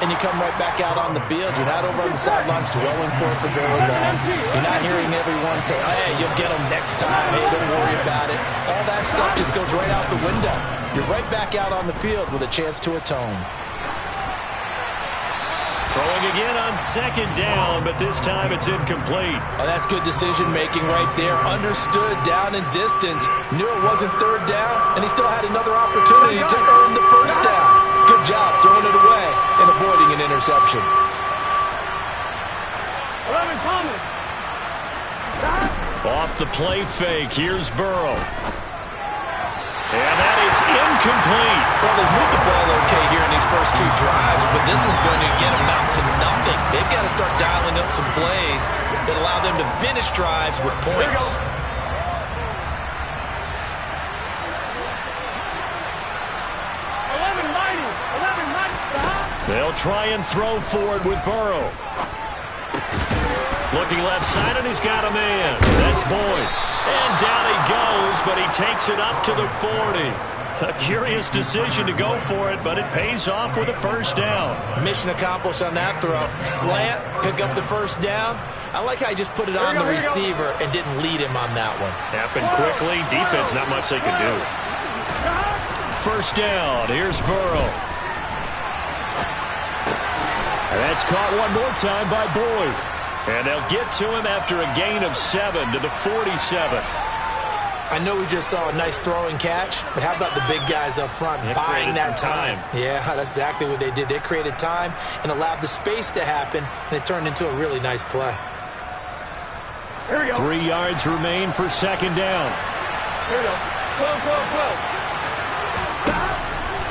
and you come right back out on the field. You're not over on the sidelines dwelling for it for very long. You're not hearing everyone say, oh, hey, you'll get them next time. Hey, don't worry about it. All that stuff just goes right out the window. You're right back out on the field with a chance to atone. Throwing again on second down, but this time it's incomplete. Oh, that's good decision-making right there. Understood down and distance. Knew it wasn't third down, and he still had another opportunity to earn the first down. Good job throwing it away and avoiding an interception. 11 Thomas. Off the play fake, here's Burrow. And that is incomplete. Well, they've moved the ball okay here in these first two drives, but this one's going to get them out to nothing. They've got to start dialing up some plays that allow them to finish drives with points. They'll try and throw forward with Burrow. Looking left side, and he's got a man. That's Boyd. And down he goes, but he takes it up to the 40. A curious decision to go for it, but it pays off with a first down. Mission accomplished on that throw. Slant, pick up the first down. I like how he just put it on the receiver and didn't lead him on that one. Happened quickly. Defense, not much they could do. First down. Here's Burrow. And that's caught one more time by Boyd. And they'll get to him after a gain of 7 to the 47. I know we just saw a nice throwing catch, but how about the big guys up front buying that time? Yeah, that's exactly what they did. They created time and allowed the space to happen, and it turned into a really nice play. Here we go. 3 yards remain for second down. Here we go. 12.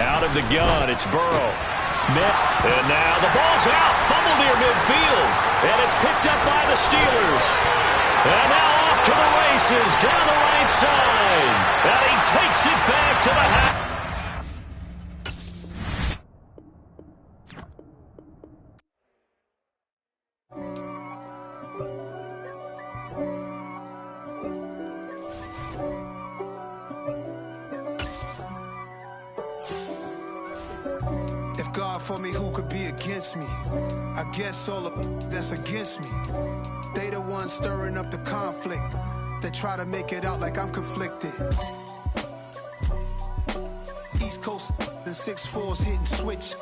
Out of the gun, it's Burrow. And now the ball's out. Fumble near midfield. And it's picked up by the Steelers. And now off to the races down the right side. And he takes it back to the half. God for me, who could be against me? I guess all the that's against me. They the ones stirring up the conflict. They try to make it out like I'm conflicted. East Coast and 6'4's hitting switch.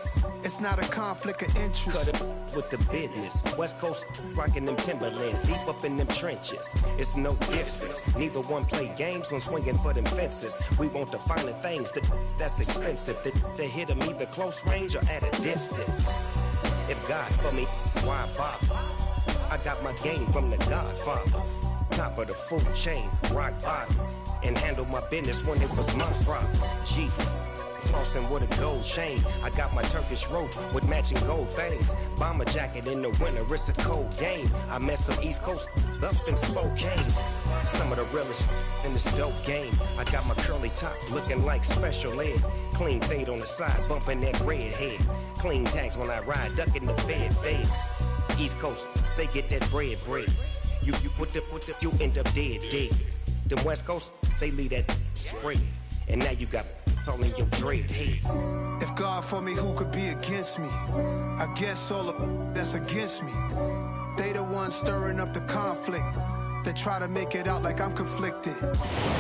It's not a conflict of interest. Cut it with the business. West Coast rocking them Timberlands, deep up in them trenches. It's no difference. Neither one play games when swinging for them fences. We want the finer things that's expensive. They hit them either close range or at a distance. If God for me, why bother? I got my game from the Godfather. Top of the food chain, rock bottom. And handle my business when it was my problem. G. Flossing with a gold chain. I got my Turkish rope with matching gold things. Bomber jacket in the winter, it's a cold game. I met some East Coast up in Spokane. Some of the realest in this dope game. I got my curly top looking like special ed. Clean fade on the side, bumping that red head. Clean tags when I ride, ducking the feds. East Coast, they get that bread. You you end up dead. Them West Coast, they leave that spray. And now you got calling your dread head. If God for me, who could be against me? I guess all that's against me. They the ones stirring up the conflict. They try to make it out like I'm conflicted.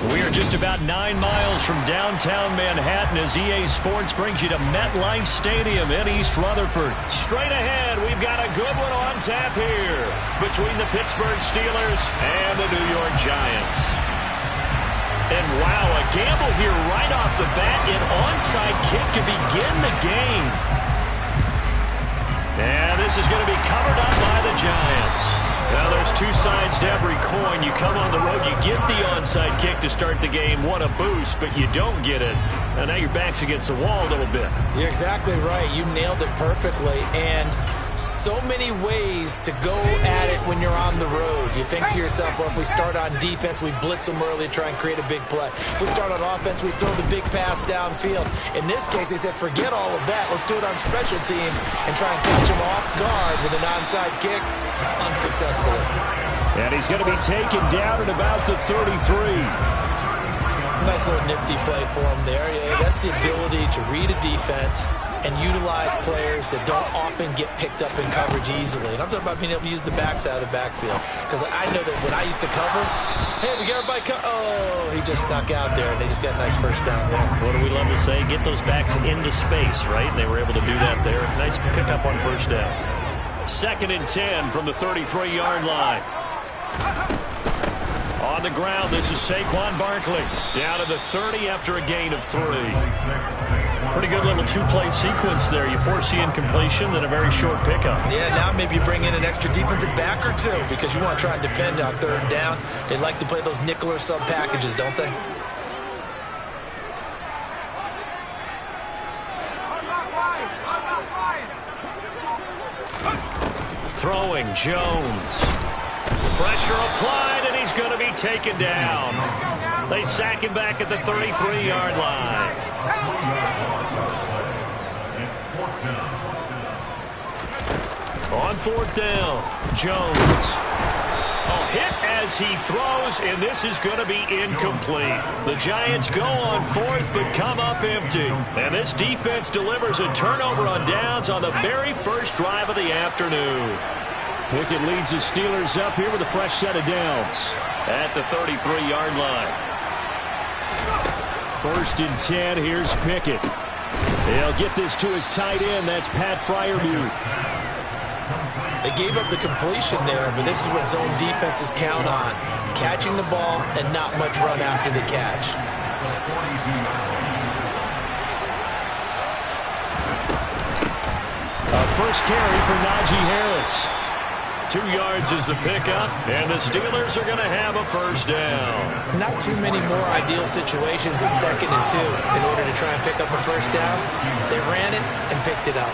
We are just about 9 miles from downtown Manhattan as EA Sports brings you to MetLife Stadium in East Rutherford. Straight ahead, we've got a good one on tap here between the Pittsburgh Steelers and the New York Giants. And wow, a gamble here right off the bat, an onside kick to begin the game. And this is going to be covered up by the Giants. Now, there's two sides to every coin. You come on the road, you get the onside kick to start the game. What a boost, but you don't get it. And now your back's against the wall a little bit. You're exactly right. You nailed it perfectly. And so many ways to go at it when you're on the road. You think to yourself, well, if we start on defense, we blitz them early, try and create a big play. If we start on offense, we throw the big pass downfield. In this case, they said, forget all of that. Let's do it on special teams and try and catch them off guard with an onside kick unsuccessfully. And he's going to be taken down at about the 33. Nice little nifty play for him there. Yeah, that's the ability to read a defense and utilize players that don't often get picked up in coverage easily. And I'm talking about being able to use the backside of the backfield. Because I know that when I used to cover, hey, we got everybody oh, he just snuck out there, and they just got a nice first down there. What do we love to say? Get those backs into space, right? And they were able to do that there. Nice pickup on first down. 2nd and 10 from the 33-yard line. On the ground, this is Saquon Barkley. Down to the 30 after a gain of 3. Pretty good little two-play sequence there. You force the incompletion, then a very short pickup. Yeah, now maybe you bring in an extra defensive back or two because you want to try and defend on 3rd down. They like to play those nickel or sub packages, don't they? Throwing, Jones. Pressure applied, and he's going to be taken down. They sack him back at the 33-yard line. On 4th down, Jones. A hit as he throws, and this is going to be incomplete. The Giants go on 4th, but come up empty. And this defense delivers a turnover on downs on the very first drive of the afternoon. Pickett leads the Steelers up here with a fresh set of downs at the 33-yard line. 1st and 10, here's Pickett. He'll get this to his tight end. That's Pat Freiermuth. They gave up the completion there, but this is what zone defenses count on. Catching the ball and not much run after the catch. First carry for Najee Harris. 2 yards is the pickup, and the Steelers are going to have a first down. Not too many more ideal situations at 2nd and 2 in order to try and pick up a first down. They ran it and picked it up.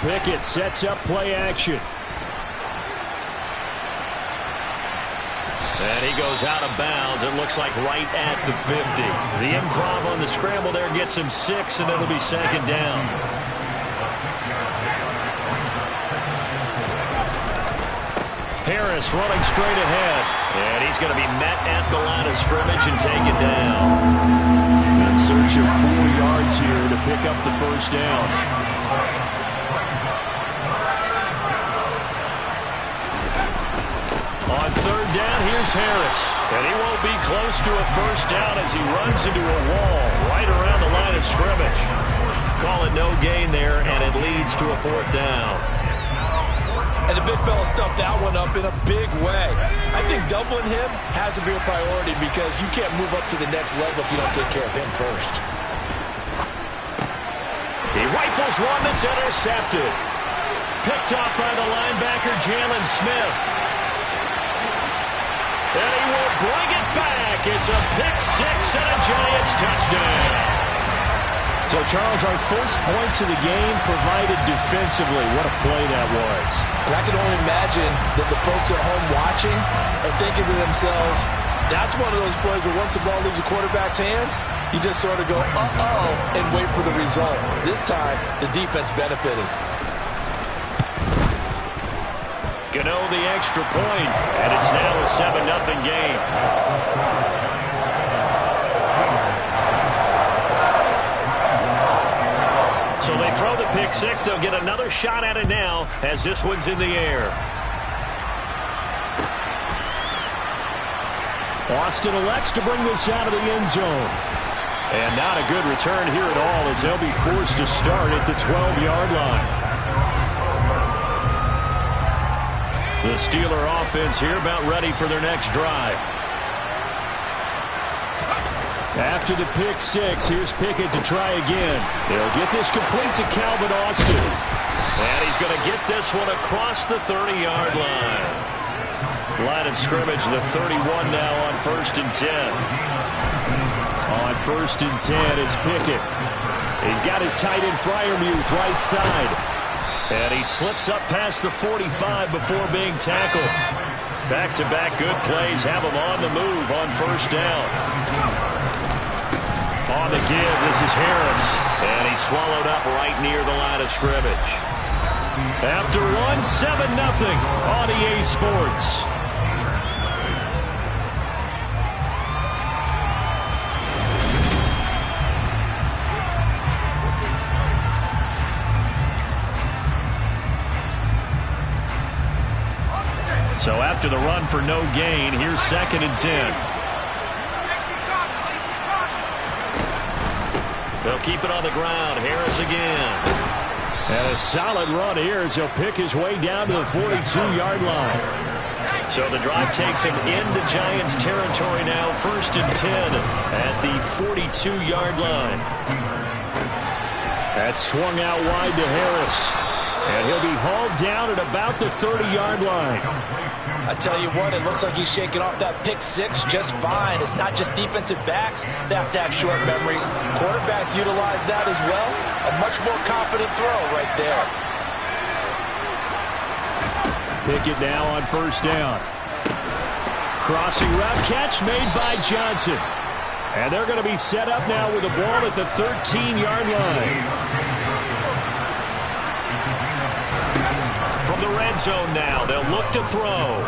Pickett sets up play action. And he goes out of bounds. It looks like right at the 50. The improv on the scramble there gets him 6, and it'll be 2nd down. Harris running straight ahead. And he's going to be met at the line of scrimmage and taken down. In search of 4 yards here to pick up the first down. On 3rd down, here's Harris. And he won't be close to a first down as he runs into a wall right around the line of scrimmage. Call it no gain there, and it leads to a 4th down. And the big fella stuffed that one up in a big way. I think doubling him has to be a priority because you can't move up to the next level if you don't take care of him first. He rifles one that's intercepted. Picked off by the linebacker, Jalen Smith. And he will bring it back. It's a pick 6 and a Giants touchdown. So, Charles, our first points of the game provided defensively. What a play that was. And I can only imagine that the folks at home watching are thinking to themselves, that's one of those plays where once the ball leaves the quarterback's hands, you just sort of go, uh-oh, and wait for the result. This time, the defense benefited. Gano the extra point, and it's now a 7-0 game. So they throw the pick 6. They'll get another shot at it now as this one's in the air. Austin elects to bring this out of the end zone. And not a good return here at all as they'll be forced to start at the 12-yard line. The Steeler offense here about ready for their next drive. After the pick 6, here's Pickett to try again. He'll get this complete to Calvin Austin. And he's going to get this one across the 30-yard line. Line of scrimmage, the 31 now on 1st and 10. On 1st and 10, it's Pickett. He's got his tight end Freiermuth right side. And he slips up past the 45 before being tackled. Back-to-back good plays have him on the move on 1st down. On the give, this is Harris. And he's swallowed up right near the line of scrimmage. After one, 7-0 on EA Sports. So after the run for no gain, here's 2nd and 10. They'll keep it on the ground. Harris again. And a solid run here as he'll pick his way down to the 42-yard line. So the drive takes him into Giants territory now. 1st and 10 at the 42-yard line. That's swung out wide to Harris. And he'll be hauled down at about the 30-yard line. I tell you what, it looks like he's shaking off that pick six just fine. It's not just defensive backs that have to have short memories. Quarterbacks utilize that as well. A much more confident throw right there. Pickett now on 1st down. Crossing route catch made by Johnson. And they're going to be set up now with the ball at the 13-yard line. From the red zone now, they'll look to throw.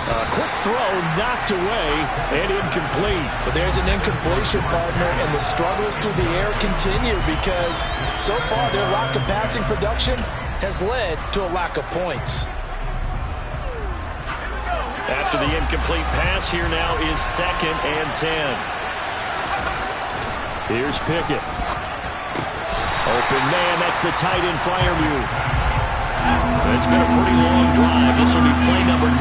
A quick throw knocked away and incomplete. But there's an incompletion, partner, and the struggles through the air continue because so far their lack of passing production has led to a lack of points. After the incomplete pass, here now is 2nd and 10. Here's Pickett. Open man, that's the tight end flyer move. It's been a pretty long drive. This will be play number 9.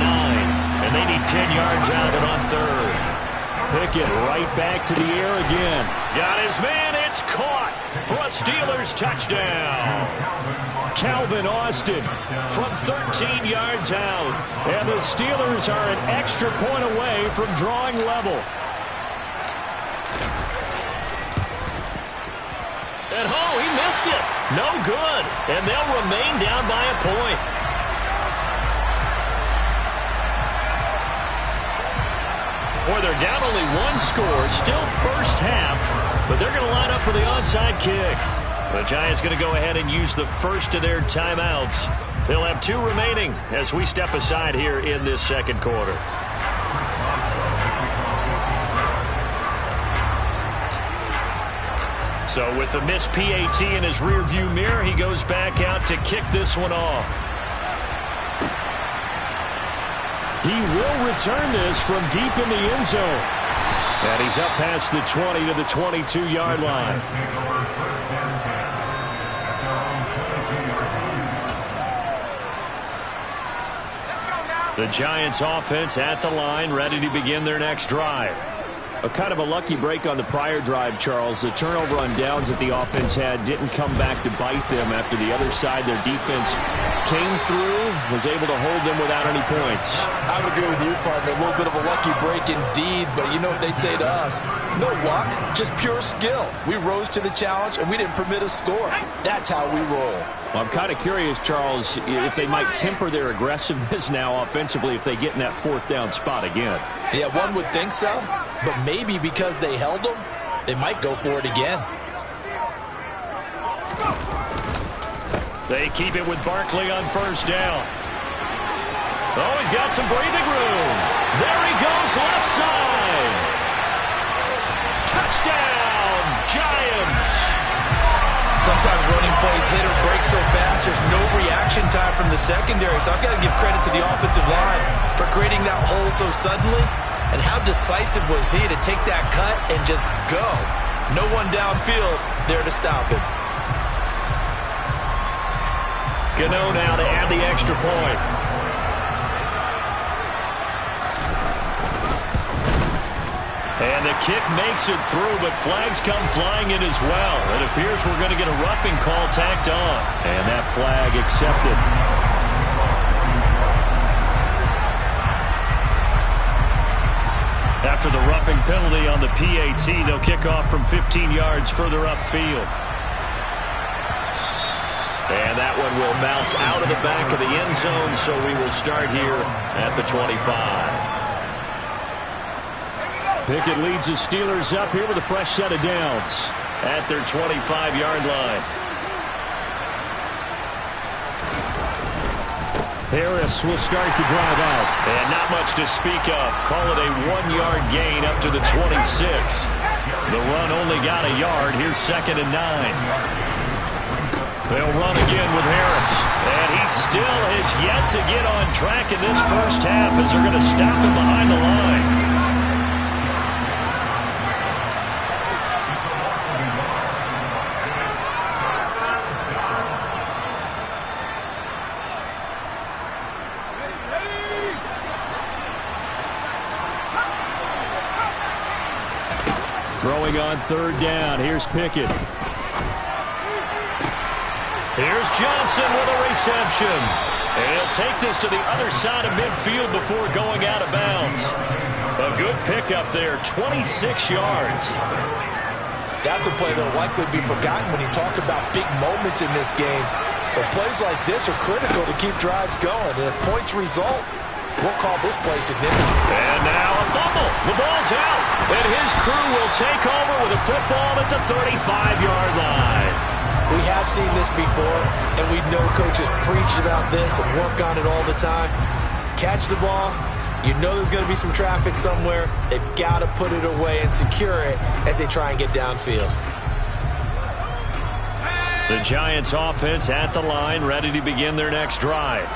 And they need 10 yards out of it on 3rd. Pickett right back to the air again. Got his man. It's caught for a Steelers touchdown. Calvin Austin from 13 yards out. And the Steelers are an extra point away from drawing level. And he missed it. No good. And they'll remain down by a point. Boy, they're down only 1 score. Still first half. But they're going to line up for the onside kick. The Giants going to go ahead and use the first of their timeouts. They'll have 2 remaining as we step aside here in this 2nd quarter. So with the missed PAT in his rearview mirror, he goes back out to kick this one off. He will return this from deep in the end zone. And he's up past the 20 to the 22-yard line. The Giants offense at the line, ready to begin their next drive. A kind of a lucky break on the prior drive, Charles. The turnover on downs that the offense had didn't come back to bite them after the other side. Their defense came through, was able to hold them without any points. I would agree with you, partner. A little bit of a lucky break indeed, but you know what they'd say to us? No luck, just pure skill. We rose to the challenge, and we didn't permit a score. That's how we roll. Well, I'm kind of curious, Charles, if they might temper their aggressiveness now offensively if they get in that 4th down spot again. Yeah, one would think so, but maybe because they held them, they might go for it again. They keep it with Barkley on 1st down. Oh, he's got some breathing room. There he goes, left side. Touchdown, Giants. Sometimes running plays hit or break so fast, there's no reaction time from the secondary. So I've got to give credit to the offensive line for creating that hole so suddenly. And how decisive was he to take that cut and just go? No one downfield there to stop him. Gano now to add the extra point. And the kick makes it through, but flags come flying in as well. It appears we're going to get a roughing call tacked on. And that flag accepted. After the roughing penalty on the PAT, they'll kick off from 15 yards further upfield. And that one will bounce out of the back of the end zone, so we will start here at the 25. Pickett leads the Steelers up here with a fresh set of downs at their 25-yard line. Harris will start the drive out. And not much to speak of. Call it a 1-yard gain up to the 26. The run only got a yard. Here's 2nd and 9. They'll run again with Harris. And he still has yet to get on track in this first half as they're going to stop him behind the line. Throwing on third down. Here's Pickett. Here's Johnson with a reception. And he'll take this to the other side of midfield before going out of bounds. A good pickup there, 26 yards. That's a play that will likely be forgotten when you talk about big moments in this game. But plays like this are critical to keep drives going. And if points result, we'll call this play significant. And now a fumble. The ball's out. And his crew will take over with a football at the 35-yard line. We have seen this before, and we know coaches preach about this and work on it all the time. Catch the ball. You know there's going to be some traffic somewhere. They've got to put it away and secure it as they try and get downfield. The Giants offense at the line, ready to begin their next drive.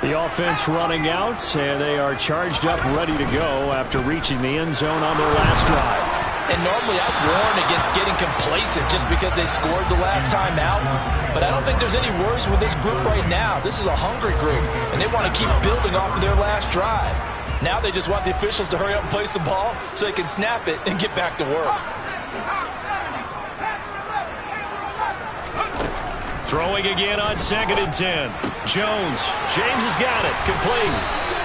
The offense running out, and they are charged up, ready to go after reaching the end zone on their last drive. And normally I'd warn against getting complacent just because they scored the last time out. But I don't think there's any worries with this group right now. This is a hungry group, and they want to keep building off of their last drive. Now they just want the officials to hurry up and place the ball so they can snap it and get back to work. Throwing again on 2nd and 10. Jones. James has got it. Complete.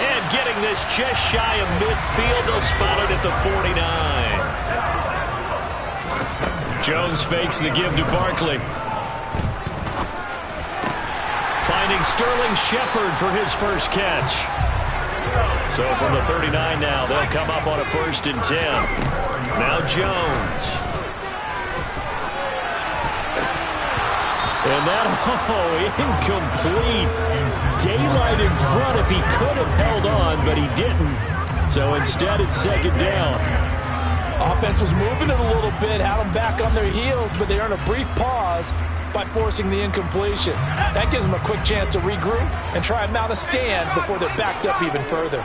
And getting this just shy of midfield. They'll spot it at the 49. Jones fakes the give to Barkley. Finding Sterling Shepard for his first catch. So from the 39 now, they'll come up on a 1st and 10. Now Jones. And that, incomplete. Daylight in front if he could have held on, but he didn't. So instead, it's 2nd down. Offense was moving it a little bit, had them back on their heels, but they earned a brief pause by forcing the incompletion. That gives them a quick chance to regroup and try and mount a stand before they're backed up even further.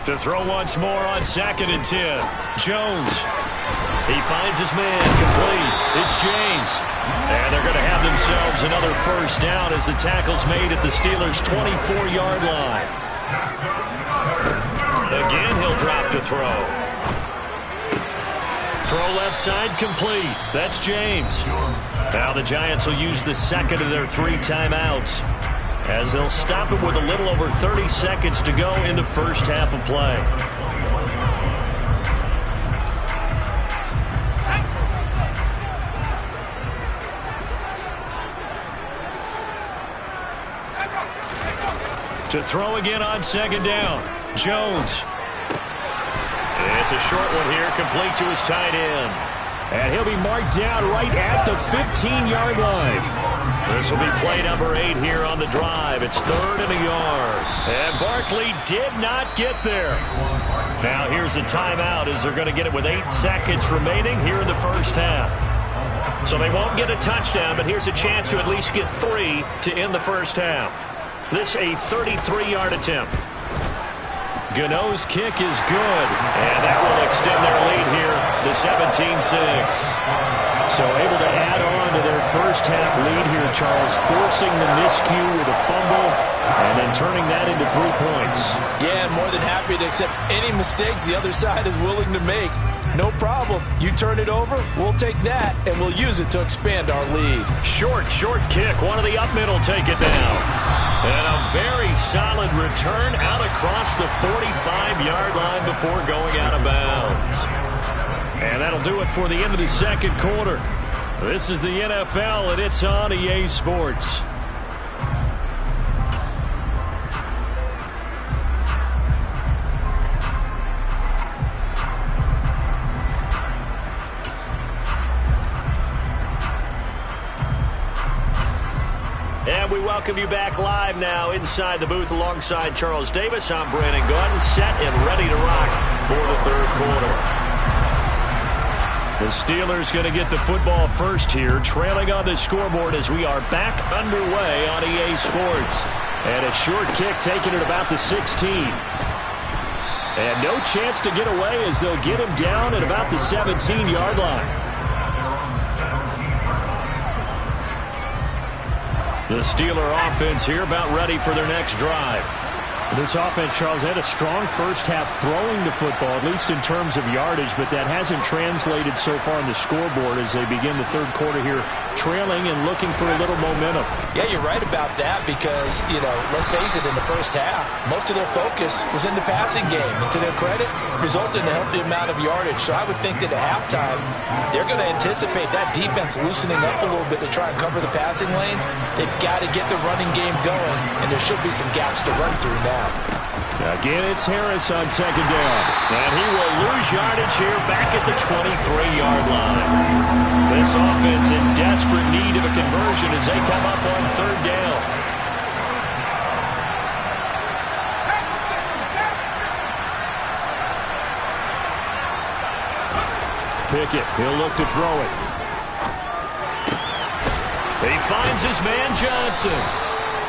To throw once more on 2nd and 10. Jones. He finds his man, complete. It's James. And they're going to have themselves another 1st down as the tackle's made at the Steelers' 24-yard line. Again, he'll drop to throw. Throw left side, complete. That's James. Now the Giants will use the 2nd of their 3 timeouts as they'll stop it with a little over 30 seconds to go in the first half of play. To throw again on 2nd down. Jones. It's a short one here, complete to his tight end. And he'll be marked down right at the 15-yard line. This will be play number 8 here on the drive. It's 3rd and a yard. And Barkley did not get there. Now here's a timeout as they're going to get it with 8 seconds remaining here in the first half. So they won't get a touchdown, but here's a chance to at least get 3 to end the first half. This a 33-yard attempt. Gano's kick is good, and that will extend their lead here to 17-6. So able to add on to their first half lead here, Charles, forcing the miscue with a fumble and then turning that into 3 points. Yeah, and more than happy to accept any mistakes the other side is willing to make. No problem. You turn it over, we'll take that, and we'll use it to expand our lead. Short kick. One of the up mid will take it down. And a very solid return out across the 45-yard line before going out of bounds. And that'll do it for the end of the second quarter. This is the NFL, and it's on EA Sports. And we welcome you back live now inside the booth alongside Charles Davis. I'm Brandon Gordon, set and ready to rock for the third quarter. The Steelers going to get the football first here, trailing on the scoreboard as we are back underway on EA Sports. And a short kick taken at about the 16. And no chance to get away as they'll get him down at about the 17-yard line. The Steeler offense here about ready for their next drive. This offense, Charles, had a strong first half throwing the football, at least in terms of yardage, but that hasn't translated so far on the scoreboard as they begin the third quarter here, trailing and looking for a little momentum. Yeah, you're right about that because, let's face it, in the first half, most of their focus was in the passing game. And to their credit, resulted in a healthy amount of yardage. So I would think that at halftime, they're going to anticipate that defense loosening up a little bit to try and cover the passing lanes. They've got to get the running game going, and there should be some gaps to run through now. Again, it's Harris on second down. And he will lose yardage here back at the 23-yard line. This offense in desperate need of a conversion as they come up on third down. Pickett, he'll look to throw it. He finds his man Johnson.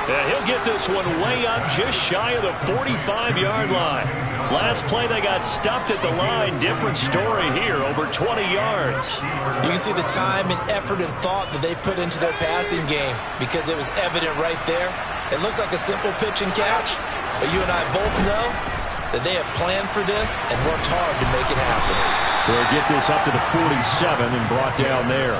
And he'll get this one way up just shy of the 45-yard line. Last play, they got stuffed at the line. Different story here, over 20 yards. You can see the time and effort and thought that they put into their passing game because it was evident right there. It looks like a simple pitch and catch, but you and I both know that they have planned for this and worked hard to make it happen. They'll get this up to the 47 and brought down there.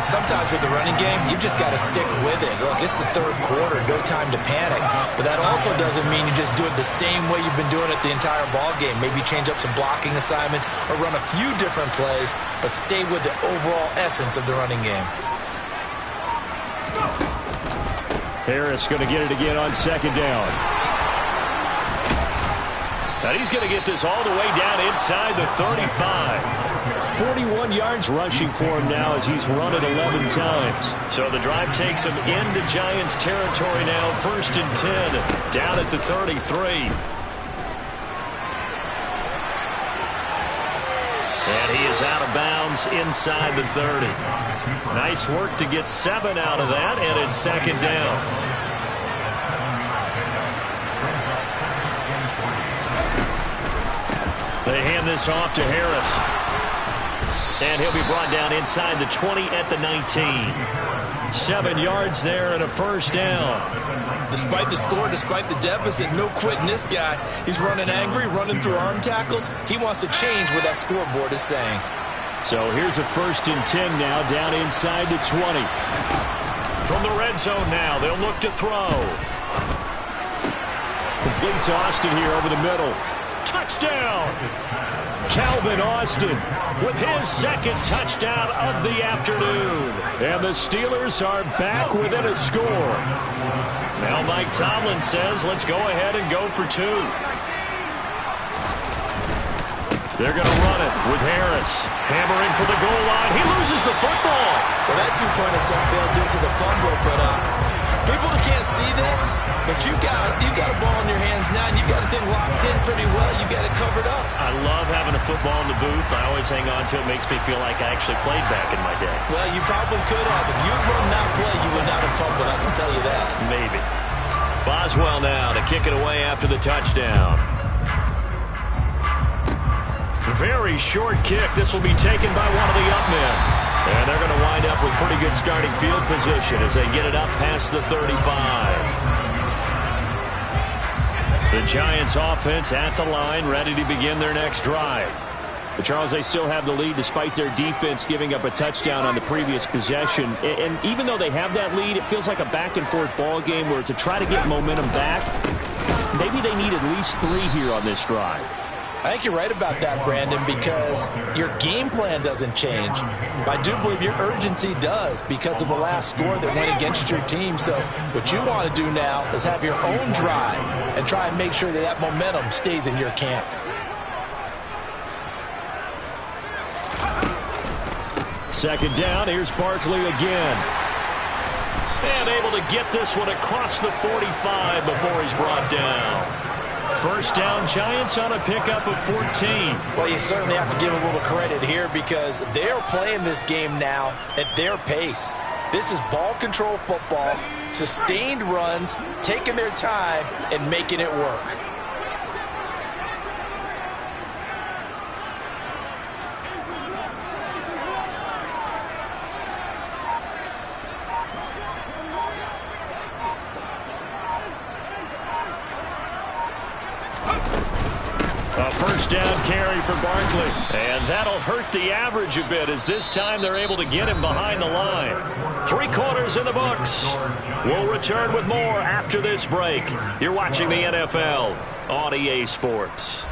Sometimes with the running game, you've just got to stick with it. Look, it's the third quarter, no time to panic. But that also doesn't mean you just do it the same way you've been doing it the entire ball game. Maybe change up some blocking assignments or run a few different plays, but stay with the overall essence of the running game. Harris going to get it again on second down. And he's going to get this all the way down inside the 35. 41 yards rushing for him now as he's run it 11 times. So the drive takes him into Giants territory now. 1st and 10, down at the 33. And he is out of bounds inside the 30. Nice work to get 7 out of that, and it's second down. They hand this off to Harris. And he'll be brought down inside the 20 at the 19. 7 yards there and a first down. Despite the score, despite the deficit, no quitting this guy. He's running angry, running through arm tackles. He wants to change what that scoreboard is saying. So here's a 1st and 10 now, down inside the 20. From the red zone now, they'll look to throw. Complete to Austin here over the middle. Touchdown! Calvin Austin with his second touchdown of the afternoon. And the Steelers are back within a score. Now Mike Tomlin says, let's go ahead and go for 2. They're going to run it with Harris. Hammering for the goal line. He loses the football. Well, that two-point attempt failed due to the fumble, but people can't see this, but you got a ball in your hands now, and you got the thing locked in pretty well. You got it covered up. I love having a football in the booth. I always hang on to it. It makes me feel like I actually played back in my day. Well, you probably could have. If you'd run that play, you would not have fumbled. I can tell you that. Maybe. Boswell now to kick it away after the touchdown. Very short kick. This will be taken by one of the up men. And they're going to wind up with pretty good starting field position as they get it up past the 35. The Giants offense at the line, ready to begin their next drive. But Charles, they still have the lead despite their defense giving up a touchdown on the previous possession. And even though they have that lead, it feels like a back-and-forth ball game where to try to get momentum back, maybe they need at least 3 here on this drive. I think you're right about that, Brandon, because your game plan doesn't change. I do believe your urgency does because of the last score that went against your team. So what you want to do now is have your own drive and try and make sure that that momentum stays in your camp. Second down, here's Barkley again. And able to get this one across the 45 before he's brought down. First down, Giants on a pickup of 14. Well, you certainly have to give a little credit here because they're playing this game now at their pace. This is ball control football, sustained runs, taking their time, and making it work. A first down carry for Barkley. And that'll hurt the average a bit as this time they're able to get him behind the line. 3 quarters in the books. We'll return with more after this break. You're watching the NFL on EA Sports.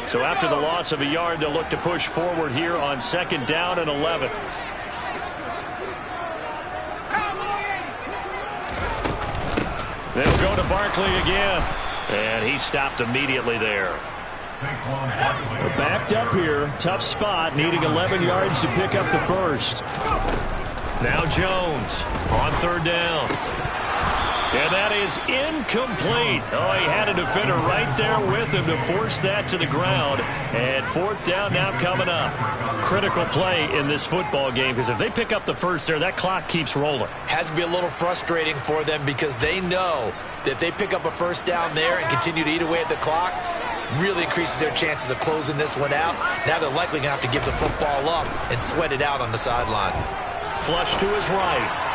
So after the loss of a yard, they'll look to push forward here on 2nd down and 11. They'll go to Barkley again. And he stopped immediately there. They're backed up here. Tough spot, needing 11 yards to pick up the first. Now Jones on 3rd down. And that is incomplete. Oh, he had a defender right there with him to force that to the ground. And 4th down now coming up. Critical play in this football game because if they pick up the first there, that clock keeps rolling. Has to be a little frustrating for them because they know that if they pick up a first down there and continue to eat away at the clock, really increases their chances of closing this one out. Now they're likely going to have to give the football up and sweat it out on the sideline. Flush to his right.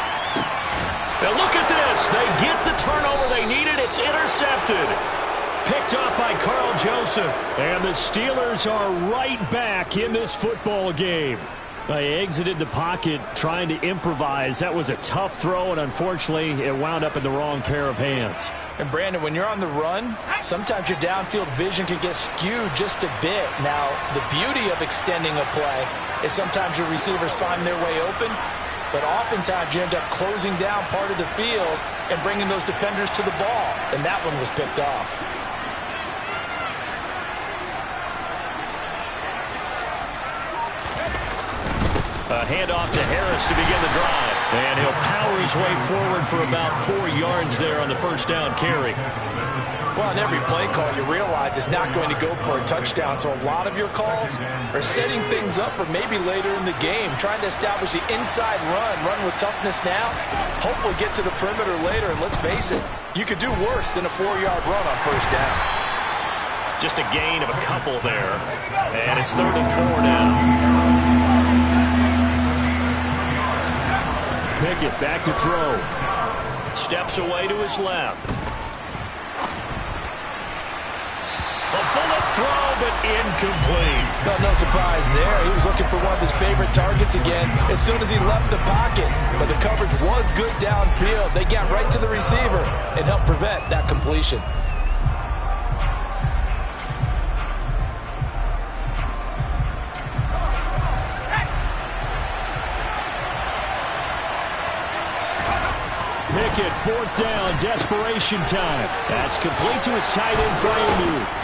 Now look at this. They get the turnover they needed. It's intercepted. Picked off by Carl Joseph. And the Steelers are right back in this football game. They exited the pocket trying to improvise. That was a tough throw, and unfortunately, it wound up in the wrong pair of hands. And Brandon, when you're on the run, sometimes your downfield vision can get skewed just a bit. Now, the beauty of extending a play is sometimes your receivers find their way open, but oftentimes you end up closing down part of the field and bringing those defenders to the ball, and that one was picked off. A handoff to Harris to begin the drive. And he'll power his way forward for about 4 yards there on the first down carry. Well, in every play call, you realize it's not going to go for a touchdown. So a lot of your calls are setting things up for maybe later in the game, trying to establish the inside run with toughness now, hopefully get to the perimeter later. And let's face it, you could do worse than a 4-yard run on first down. Just a gain of a couple there. And it's 3rd and 4 now. Pickett back to throw. Steps away to his left. A bullet throw, but incomplete. Well, no surprise there. He was looking for one of his favorite targets again as soon as he left the pocket. But the coverage was good downfield. They got right to the receiver and helped prevent that completion. Pickett, 4th down, desperation time. That's complete to his tight end Freiermuth.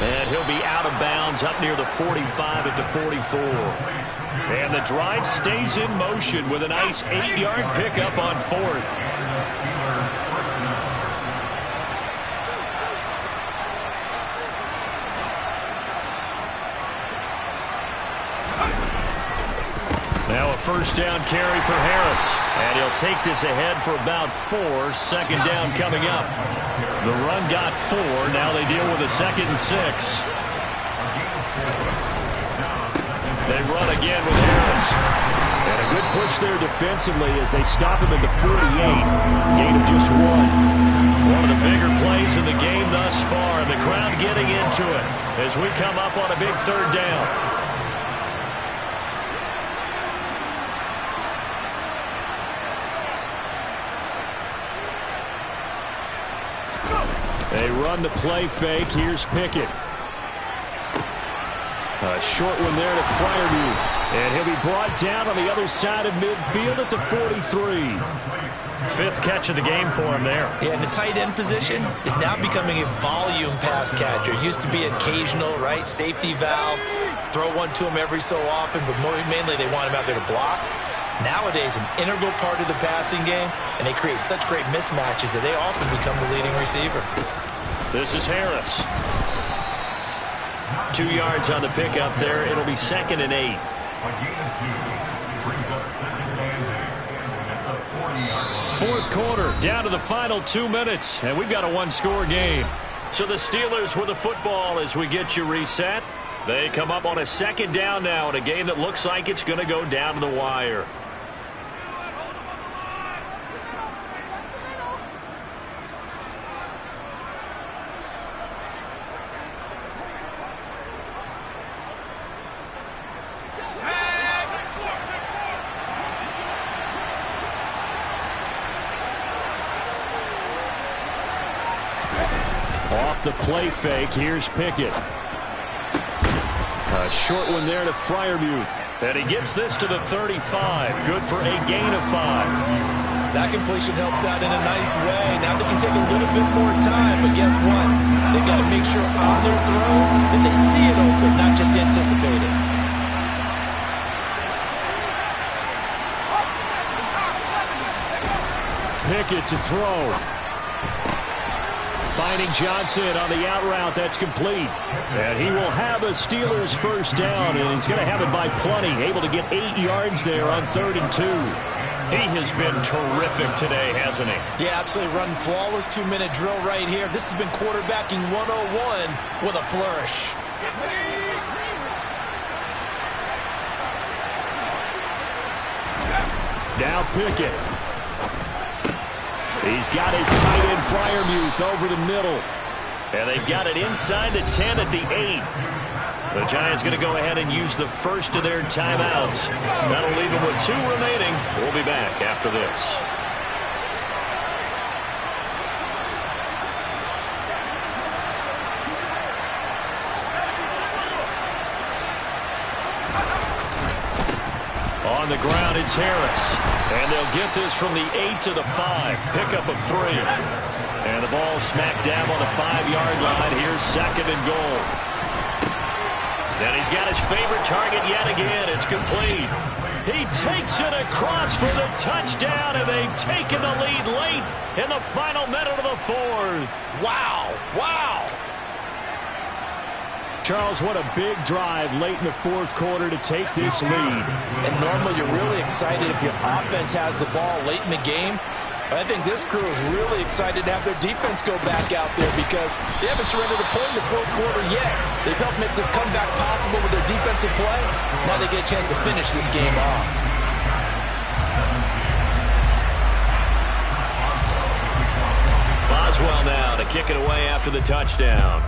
And he'll be out of bounds up near the 45 at the 44. And the drive stays in motion with a nice 8-yard pickup on 4th. Now a first down carry for Harris. And he'll take this ahead for about 4. 2nd down coming up. The run got 4. Now they deal with a 2nd and 6. They run again with Harris. And a good push there defensively as they stop him at the 48. Gain of just 1. One of the bigger plays in the game thus far. And the crowd getting into it as we come up on a big 3rd down. They run the play fake. Here's Pickett. A short one there to Fryermuth. And he'll be brought down on the other side of midfield at the 43. Fifth catch of the game for him there. Yeah, and the tight end position is now becoming a volume pass catcher. Used to be occasional, right? Safety valve. Throw one to him every so often, but mainly they want him out there to block. Nowadays, an integral part of the passing game, and they create such great mismatches that they often become the leading receiver. This is Harris. 2 yards on the pickup there. It'll be 2nd and 8. Fourth quarter, down to the final 2 minutes, and we've got a one-score game. So the Steelers with the football as we get you reset. They come up on a 2nd down now in a game that looks like it's going to go down to the wire. Off the play fake, here's Pickett. A short one there to Fryermuth. And he gets this to the 35. Good for a gain of 5. That completion helps out in a nice way. Now they can take a little bit more time, but guess what? They got to make sure on their throws that they see it open, not just anticipate it. Pickett to throw. Finding Johnson on the out route. That's complete. And he will have a Steelers first down, and he's going to have it by plenty. Able to get 8 yards there on 3rd and 2. He has been terrific today, hasn't he? Yeah, absolutely. Running flawless 2-minute drill right here. This has been quarterbacking 101 with a flourish. Now Pickett. He's got his tight end Fryermuth over the middle. And they've got it inside the 10 at the 8. The Giants going to go ahead and use the first of their timeouts. That'll leave them with 2 remaining. We'll be back after this. On the ground, it's Harris. And they'll get this from the 8 to the 5. Pickup of 3. And the ball smack dab on the 5-yard line. Here's 2nd and goal. And he's got his favorite target yet again. It's complete. He takes it across for the touchdown, and they've taken the lead late in the final minute of the 4th. Wow. Wow. Charles, what a big drive late in the 4th quarter to take this lead. And normally you're really excited if your offense has the ball late in the game. But I think this crew is really excited to have their defense go back out there because they haven't surrendered a point in the 4th quarter yet. They've helped make this comeback possible with their defensive play. Now they get a chance to finish this game off. Boswell now to kick it away after the touchdown.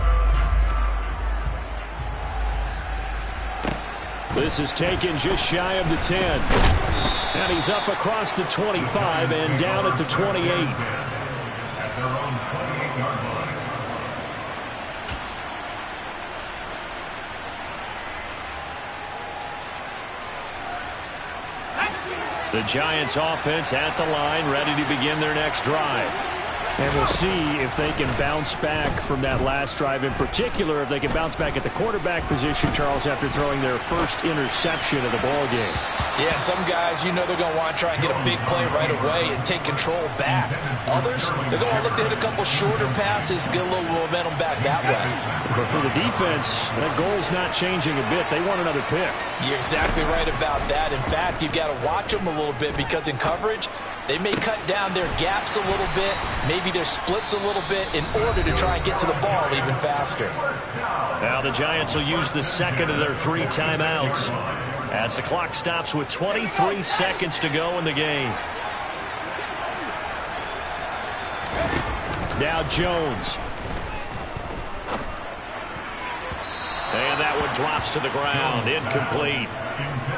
This is taken just shy of the 10. And he's up across the 25 and down at the 28. The Giants offense at the line, ready to begin their next drive. And we'll see if they can bounce back from that last drive. In particular, if they can bounce back at the quarterback position, Charles, after throwing their first interception of the ball game. Yeah, some guys, you know they're going to want to try and get a big play right away and take control back. Others, they're going to look to hit a couple shorter passes, get a little momentum back that way. But for the defense, that goal's not changing a bit. They want another pick. You're exactly right about that. In fact, you've got to watch them a little bit because in coverage, they may cut down their gaps a little bit, maybe their splits a little bit in order to try and get to the ball even faster. Now the Giants will use the 2nd of their 3 timeouts as the clock stops with 23 seconds to go in the game. Now Jones. And that one drops to the ground. Incomplete.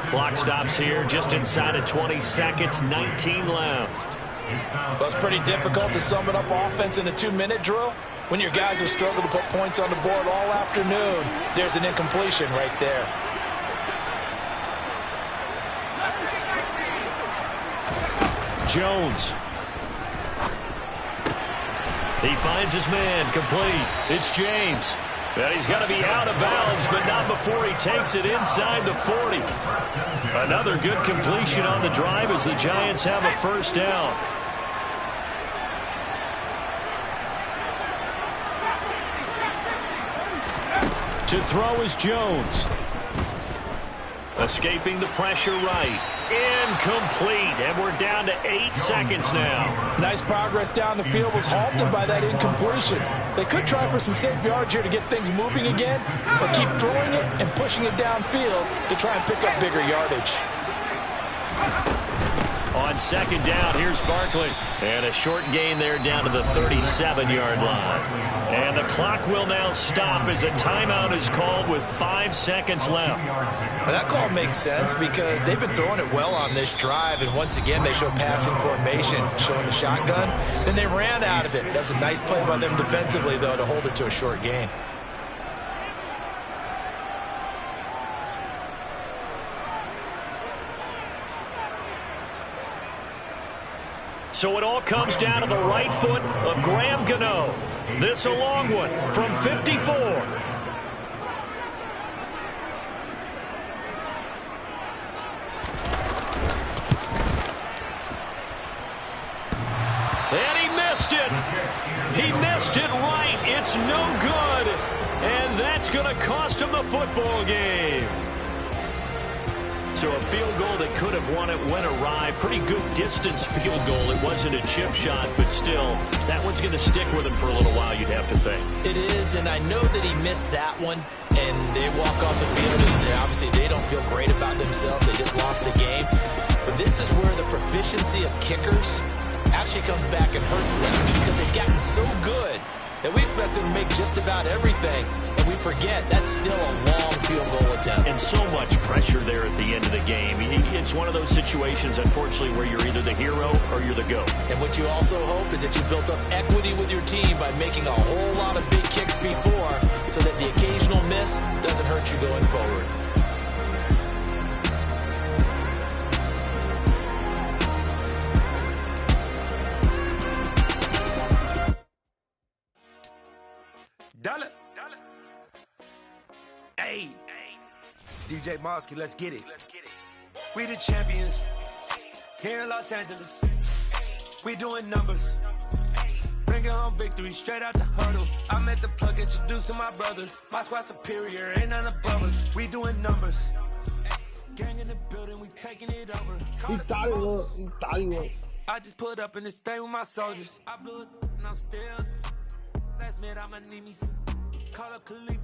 Clock stops here just inside of 20 seconds. 19 left. Well, it's pretty difficult to sum it up offense in a 2-minute drill. When your guys have struggled to put points on the board all afternoon, there's an incompletion right there. Jones. He finds his man, complete. It's James. And he's going to be out of bounds, but not before he takes it inside the 40. Another good completion on the drive as the Giants have a first down. To throw is Jones. Escaping the pressure right. Incomplete, and we're down to 8 seconds now. Nice progress down the field was halted by that incompletion. They could try for some safe yards here to get things moving again, or keep throwing it and pushing it downfield to try and pick up bigger yardage. On second down, here's Barkley. And a short gain there down to the 37-yard line. And the clock will now stop as a timeout is called with 5 seconds left. Well, that call makes sense because they've been throwing it well on this drive, and once again they show passing formation, showing the shotgun. Then they ran out of it. That was a nice play by them defensively, though, to hold it to a short gain. So it all comes down to the right foot of Graham Gano. This a long one from 54. And he missed it. He missed it right. It's no good. And that's going to cost him the football game. So a field goal that could have won it went awry. Pretty good distance field goal. It wasn't a chip shot, but still, that one's going to stick with him for a little while, you'd have to think. It is, and I know that he missed that one, and they walk off the field, and obviously they don't feel great about themselves. They just lost the game. But this is where the proficiency of kickers actually comes back and hurts them because they've gotten so good that we expect them to make just about everything, and we forget that's still a long field goal attempt. And so much pressure there at the end of the game. It's one of those situations, unfortunately, where you're either the hero or you're the GOAT. And what you also hope is that you built up equity with your team by making a whole lot of big kicks before so that the occasional miss doesn't hurt you going forward. Hey, DJ Mosky, let's get it. We the champions here in Los Angeles. We doing numbers. Bringing home victory straight out the huddle. I'm at the plug, introduced to my brother. My squad superior, ain't none above us. We doing numbers. Gang in the building, we taking it over. I just put up in this thing with my soldiers. I blew it and I'm still. Last minute I'ma need me some. Call up Khalifa.